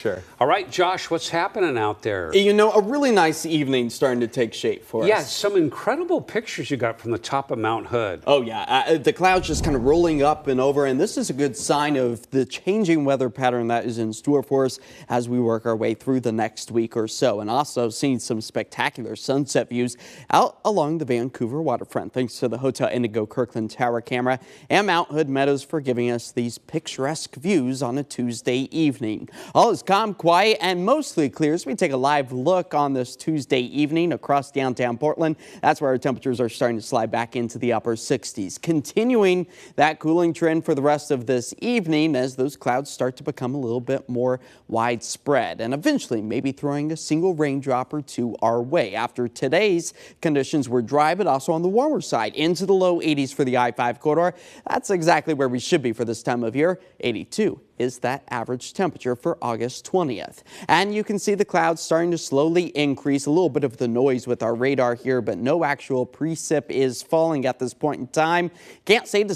Sure. All right, Josh, what's happening out there? You know, a really nice evening starting to take shape for us. Yeah, some incredible pictures you got from the top of Mount Hood. Oh, yeah. The clouds just kind of rolling up and over, and this is a good sign of the changing weather pattern that is in store for us as we work our way through the next week or so. And also seeing some spectacular sunset views out along the Vancouver waterfront, thanks to the Hotel Indigo Kirkland Tower camera and Mount Hood Meadows for giving us these picturesque views on a Tuesday evening. All is calm, quiet, and mostly clear as we take a live look on this Tuesday evening across downtown Portland. That's where our temperatures are starting to slide back into the upper 60s. Continuing that cooling trend for the rest of this evening as those clouds start to become a little bit more widespread and eventually maybe throwing a single raindrop or two our way. After today's conditions were dry, but also on the warmer side into the low 80s for the I-5 corridor. That's exactly where we should be for this time of year. 82 is that average temperature for August 20th. And you can see the clouds starting to slowly increase, a little bit of the noise with our radar here, but no actual precip is falling at this point in time. Can't say the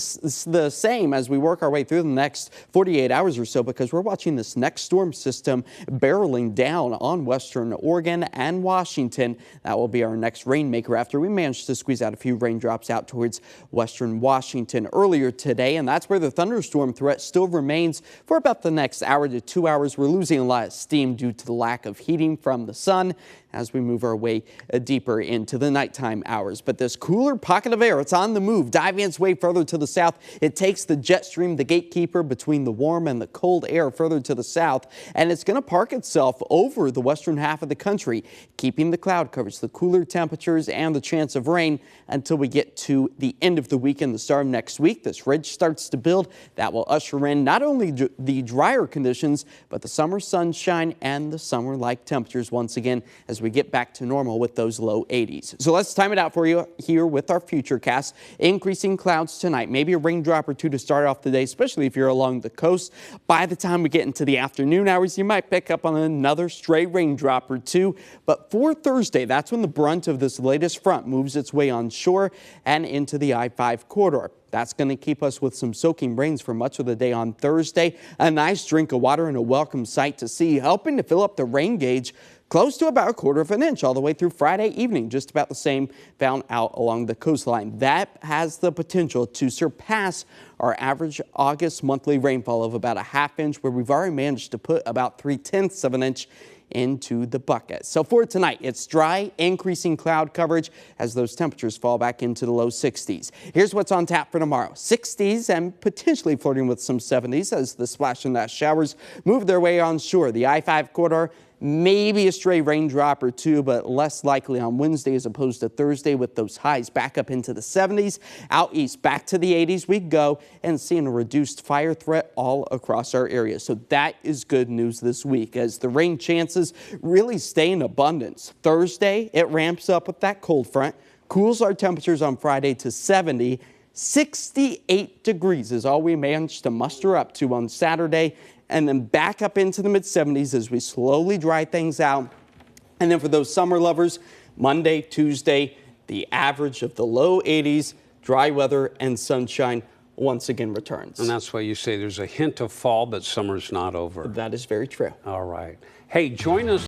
same as we work our way through the next 48 hours or so because we're watching this next storm system barreling down on western Oregon and Washington. That will be our next rainmaker after we managed to squeeze out a few raindrops out towards western Washington earlier today. And that's where the thunderstorm threat still remains for about the next hour to 2 hours. We're losing a lot of steam due to the lack of heating from the sun as we move our way deeper into the nighttime hours. But this cooler pocket of air, it's on the move, diving its way further to the south. It takes the jet stream, the gatekeeper between the warm and the cold air further to the south, and it's going to park itself over the western half of the country, keeping the cloud coverage, the cooler temperatures, and the chance of rain until we get to the end of the week and the start of next week. This ridge starts to build. That will usher in not only the drier conditions, but the summer sunshine and the summer-like temperatures once again as we get back to normal with those low 80s. So let's time it out for you here with our futurecast. Increasing clouds tonight, maybe a raindrop or two to start off the day, especially if you're along the coast. By the time we get into the afternoon hours, you might pick up on another stray raindrop or two. But for Thursday, that's when the brunt of this latest front moves its way onshore and into the I-5 corridor. That's going to keep us with some soaking rains for much of the day on Thursday. A nice drink of water and a welcome sight to see, helping to fill up the rain gauge close to about 1/4 of an inch all the way through Friday evening, just about the same found out along the coastline. That has the potential to surpass our average August monthly rainfall of about a 1/2 inch, where we've already managed to put about 3/10 of an inch into the bucket. So for tonight, it's dry, increasing cloud coverage as those temperatures fall back into the low 60s. Here's what's on tap for tomorrow. 60s and potentially flirting with some 70s as the splash and dash showers move their way onshore. The I-5 corridor, maybe a stray raindrop or two, but less likely on Wednesday as opposed to Thursday, with those highs back up into the 70s. Out east, back to the 80s we go, and seeing a reduced fire threat all across our area. So that is good news this week as the rain chances really stay in abundance. Thursday, it ramps up with that cold front, cools our temperatures on Friday to 70. 68 degrees is all we managed to muster up to on Saturday, and then back up into the mid-70s as we slowly dry things out. And then for those summer lovers, Monday, Tuesday, the average of the low 80s, dry weather and sunshine once again returns. And that's why you say there's a hint of fall, but summer's not over. That is very true. All right. Hey, join us.